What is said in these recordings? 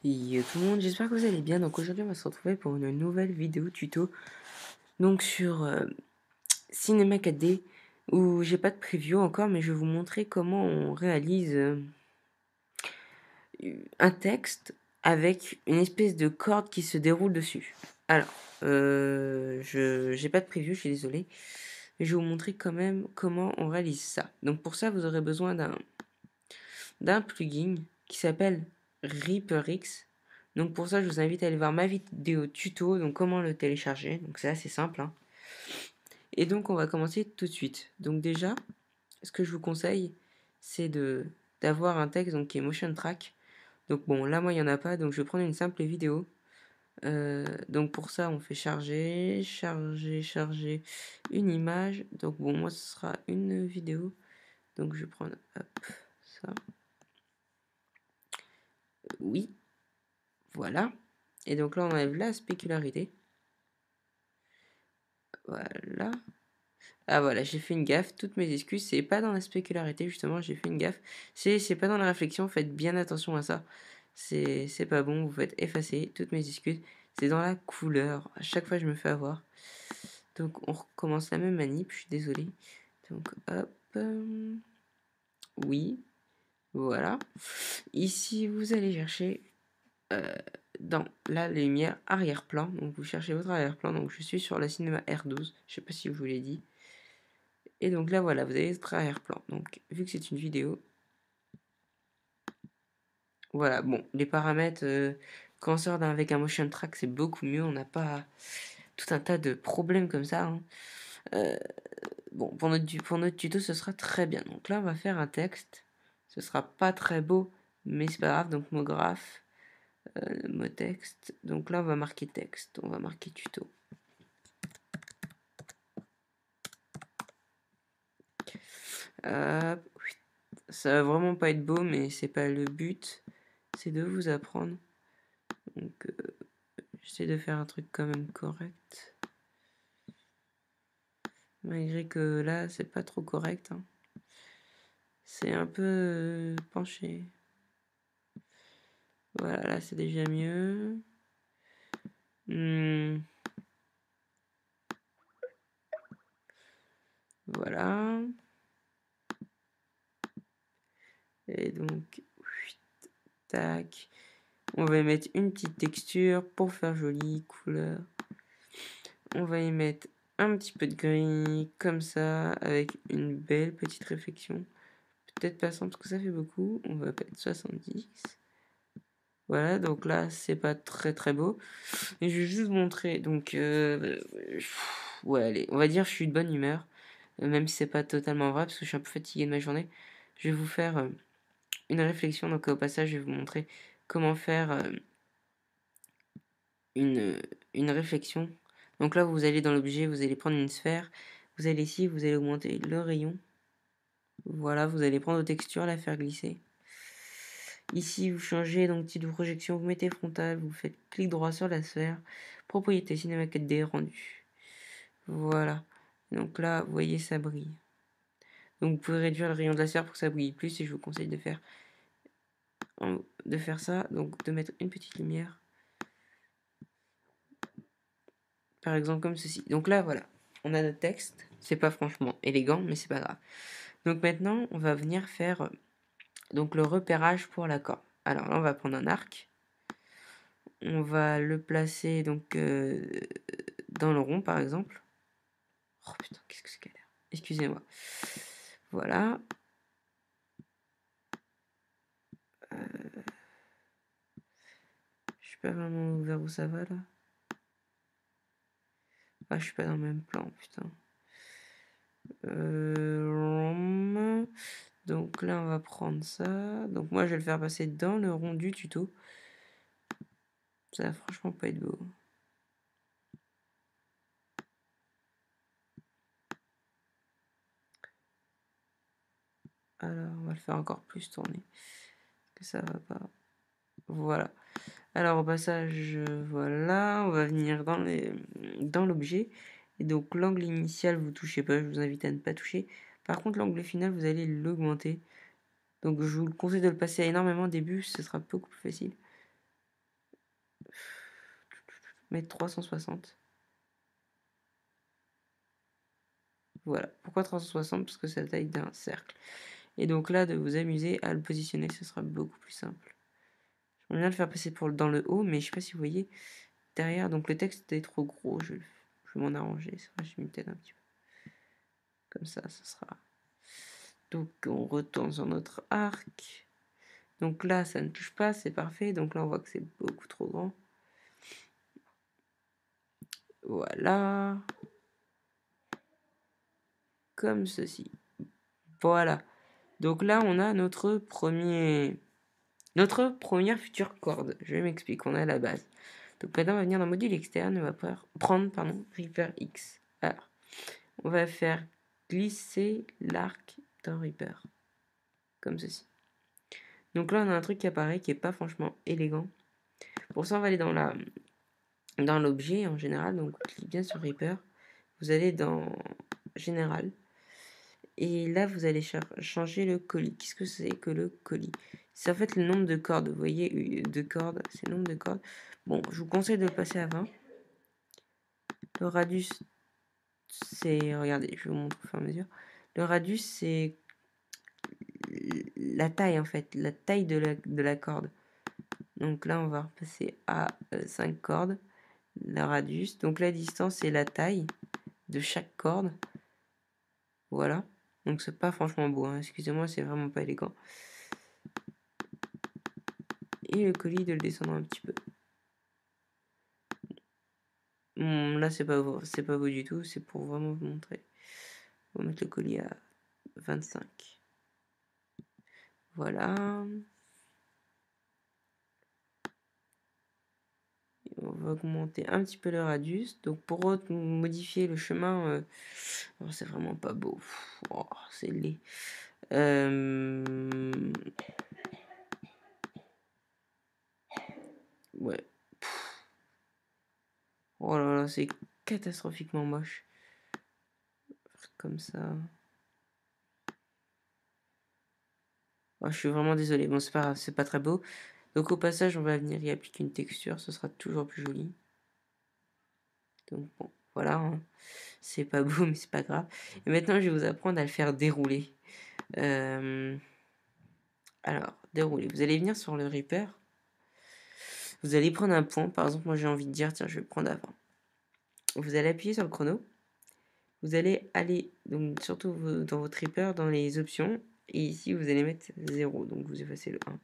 Yo tout le monde, j'espère que vous allez bien. Donc aujourd'hui on va se retrouver pour une nouvelle vidéo tuto donc sur Cinema 4D où j'ai pas de preview encore mais je vais vous montrer comment on réalise un texte avec une espèce de corde qui se déroule dessus. Alors, je j'ai pas de preview, je suis désolé, mais je vais vous montrer quand même comment on réalise ça. Donc pour ça vous aurez besoin d'un plugin qui s'appelle ReaperX. Donc pour ça, je vous invite à aller voir ma vidéo tuto, donc comment le télécharger. Donc c'est assez simple, hein. Et donc on va commencer tout de suite. Donc déjà, ce que je vous conseille, c'est d'avoir un texte donc, qui est motion track. Donc bon, là moi il n'y en a pas, donc je vais prendre une simple vidéo. Donc pour ça, on fait charger une image. Donc bon, moi ce sera une vidéo. Donc je vais prendre hop, ça. Oui, voilà. Et donc là, on enlève la spécularité. Voilà. Ah voilà, j'ai fait une gaffe. Toutes mes excuses. C'est pas dans la spécularité, justement, j'ai fait une gaffe. C'est pas dans la réflexion. Faites bien attention à ça. C'est pas bon. Vous faites effacer. Toutes mes excuses. C'est dans la couleur. À chaque fois, je me fais avoir. Donc, on recommence la même manip. Je suis désolé. Donc, hop. Oui. Voilà. Ici, vous allez chercher dans la lumière arrière-plan. Donc vous cherchez votre arrière-plan. Donc je suis sur la cinéma R12. Je sais pas si je vous l'ai dit. Et donc là voilà, vous avez votre arrière-plan. Donc vu que c'est une vidéo, voilà. Bon, les paramètres quand on sort avec un motion track, c'est beaucoup mieux. On n'a pas tout un tas de problèmes comme ça, hein. Bon, pour notre tuto, ce sera très bien. Donc là, on va faire un texte. Ce sera pas très beau, mais c'est pas grave. Donc mot graphe, mot texte. Donc là, on va marquer texte. On va marquer tuto. Euh, Ça va vraiment pas être beau, mais c'est pas le but. C'est de vous apprendre. Donc, j'essaie de faire un truc quand même correct. Malgré que là, c'est pas trop correct, hein. C'est un peu penché. Voilà, là, c'est déjà mieux. Voilà. Et donc, tac. On va y mettre une petite texture pour faire jolie couleur. On va y mettre un petit peu de gris, comme ça, avec une belle petite réflexion. Peut-être pas 100 parce que ça fait beaucoup. On va mettre 70. Voilà, donc là, c'est pas très très beau. Et je vais juste vous montrer. Donc, ouais, allez, on va dire que je suis de bonne humeur. Même si c'est pas totalement vrai, parce que je suis un peu fatigué de ma journée. Je vais vous faire une réflexion. Donc, au passage, je vais vous montrer comment faire une, une réflexion. Donc là, vous allez dans l'objet, vous allez prendre une sphère. Vous allez ici, vous allez augmenter le rayon. Voilà, vous allez prendre vos textures, la faire glisser. Ici, vous changez donc type de projection, vous mettez frontal, vous faites clic droit sur la sphère, propriété cinéma 4D rendu. Voilà. Donc là, vous voyez, ça brille. Donc vous pouvez réduire le rayon de la sphère pour que ça brille plus et je vous conseille de faire ça, donc de mettre une petite lumière. Par exemple comme ceci. Donc là, voilà. On a notre texte. C'est pas franchement élégant, mais c'est pas grave. Donc maintenant, on va venir faire donc le repérage pour l'accord. Alors là, on va prendre un arc. On va le placer donc dans le rond par exemple. Oh putain, qu'est-ce que c'est galère. Excusez-moi. Voilà. Je sais pas vraiment vers où ça va là. Ah, je suis pas dans le même plan, putain. Donc là, on va prendre ça. Donc moi, je vais le faire passer dans le rond du tuto. Ça va franchement pas être beau. Alors, on va le faire encore plus tourner. Que ça va pas. Voilà. Alors, au passage, voilà. On va venir dans l'objet. Et donc, l'angle initial, vous touchez pas. Je vous invite à ne pas toucher. Par contre, l'angle final, vous allez l'augmenter. Donc, je vous conseille de le passer à énormément au début. Ce sera beaucoup plus facile. mettre 360. Voilà. Pourquoi 360? Parce que c'est la taille d'un cercle. Et donc là, de vous amuser à le positionner, ce sera beaucoup plus simple. J'aimerais bien le faire passer dans le haut, mais je sais pas si vous voyez derrière. Donc le texte est trop gros. Je vais m'en arranger. C'est vrai, je m'y peut-être un petit peu. Comme ça sera. Donc on retourne sur notre arc. Donc là, ça ne touche pas, c'est parfait. Donc là, on voit que c'est beaucoup trop grand. Voilà. Comme ceci. Voilà. Donc là, on a notre première future corde. Je vais m'expliquer. On a la base. Donc maintenant, on va venir dans module externe. On va prendre Reaper X. Alors, on va faire glisser l'arc dans Reaper. Comme ceci. Donc là, on a un truc qui apparaît qui est pas franchement élégant. Pour ça, on va aller dans l'objet en général. Donc, cliquez bien sur Reaper. Vous allez dans Général. Et là, vous allez changer le colis. Qu'est-ce que c'est que le colis? C'est en fait le nombre de cordes. Vous voyez, de cordes, c'est le nombre de cordes. Bon, je vous conseille de le passer à 20. Le radius, c'est... Regardez, je vais vous montrer au fur et à mesure. Le radius, c'est la taille, en fait. La taille de la corde. Donc là, on va repasser à 5 cordes. Le radius. Donc la distance, c'est la taille de chaque corde. Voilà. Donc c'est pas franchement beau, hein. Excusez-moi, c'est vraiment pas élégant. Et le colis de le descendre un petit peu. Là c'est pas beau du tout, c'est pour vraiment vous montrer. On va mettre le colis à 25. Voilà. Et on va augmenter un petit peu le radius. Donc pour modifier le chemin, c'est vraiment pas beau. Oh, c'est laid. Ouais. Oh là là, c'est catastrophiquement moche. Comme ça. Oh, je suis vraiment désolé. Bon, c'est pas grave, c'est pas très beau. Donc au passage, on va venir y appliquer une texture. Ce sera toujours plus joli. Donc bon, voilà. Hein. C'est pas beau, mais c'est pas grave. Et maintenant, je vais vous apprendre à le faire dérouler. Alors, dérouler. Vous allez venir sur le Reaper. Vous allez prendre un point. Par exemple, moi j'ai envie de dire, tiens, je vais prendre à 20. Vous allez appuyer sur le chrono. Vous allez aller, donc surtout dans votre Reaper, dans les options. Et ici, vous allez mettre 0. Donc vous effacez le 1.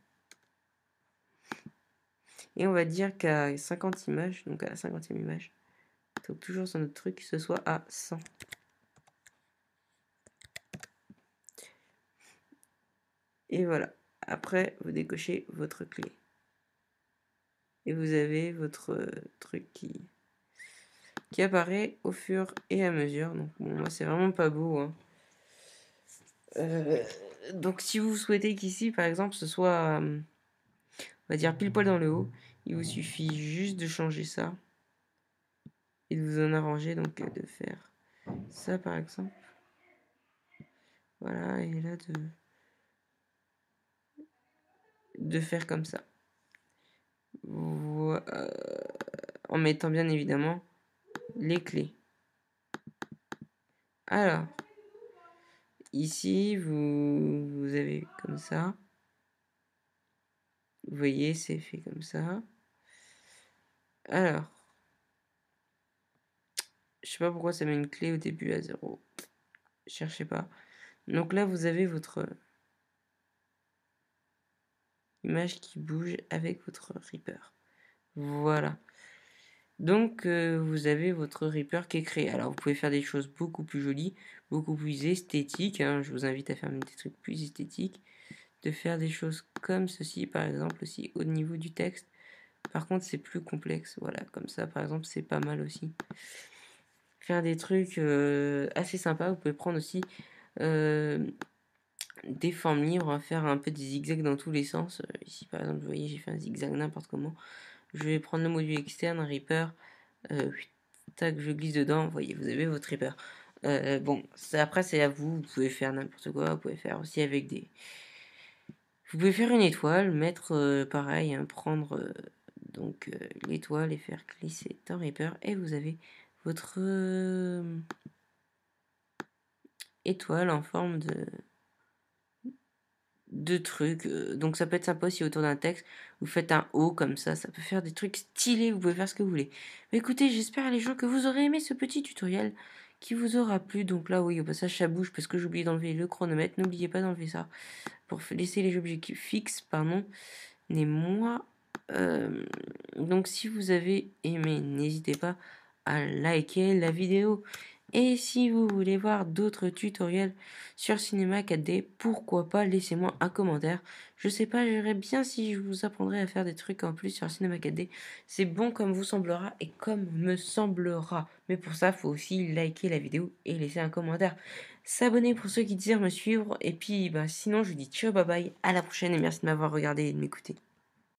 Et on va dire qu'à 50 images, donc à la 50e image, donc toujours sur notre truc, ce soit à 100. Et voilà. Après, vous décochez votre clé. Et vous avez votre truc qui apparaît au fur et à mesure. Donc bon, moi c'est vraiment pas beau. Hein. Donc si vous souhaitez qu'ici, par exemple, ce soit, on va dire pile poil dans le haut, il vous suffit juste de changer ça. Et de vous en arranger, donc de faire ça par exemple. Voilà, et là de faire comme ça. En mettant bien évidemment les clés. Alors, ici, vous avez comme ça. Vous voyez, c'est fait comme ça. Alors, je sais pas pourquoi ça met une clé au début à 0. Cherchez pas. Donc là, vous avez votre image qui bouge avec votre Reaper. Voilà. Donc, vous avez votre Reaper qui est créé. Alors, vous pouvez faire des choses beaucoup plus jolies, beaucoup plus esthétiques. Hein. Je vous invite à faire des trucs plus esthétiques. De faire des choses comme ceci, par exemple, aussi au niveau du texte. Par contre, c'est plus complexe. Voilà, comme ça, par exemple, c'est pas mal aussi. Faire des trucs assez sympas. Vous pouvez prendre aussi des formes libres, faire un peu des zigzags dans tous les sens. Ici, par exemple, vous voyez, j'ai fait un zigzag n'importe comment. Je vais prendre le module externe, un Reaper. Tac, je glisse dedans. Vous voyez, vous avez votre Reaper. Bon, après, c'est à vous. Vous pouvez faire n'importe quoi. Vous pouvez faire aussi avec des... Vous pouvez faire une étoile, mettre pareil, hein, prendre donc l'étoile et faire glisser dans Reaper et vous avez votre étoile en forme de trucs. Donc ça peut être sympa aussi autour d'un texte. Vous faites un O comme ça peut faire des trucs stylés, vous pouvez faire ce que vous voulez. Mais écoutez, j'espère les gens que vous aurez aimé ce petit tutoriel qui vous aura plu. Donc là oui, au passage ça bouge parce que j'ai oublié d'enlever le chronomètre. N'oubliez pas d'enlever ça pour laisser les objectifs fixes, pardon. Mais moi, donc si vous avez aimé, n'hésitez pas à liker la vidéo. Et si vous voulez voir d'autres tutoriels sur Cinema 4D, pourquoi pas, laissez-moi un commentaire. Je sais pas, j'aimerais bien si je vous apprendrai à faire des trucs en plus sur Cinema 4D. C'est bon comme vous semblera et comme me semblera. Mais pour ça, il faut aussi liker la vidéo et laisser un commentaire. S'abonner pour ceux qui désirent me suivre. Et puis, sinon, je vous dis ciao, bye bye, à la prochaine et merci de m'avoir regardé et de m'écouter.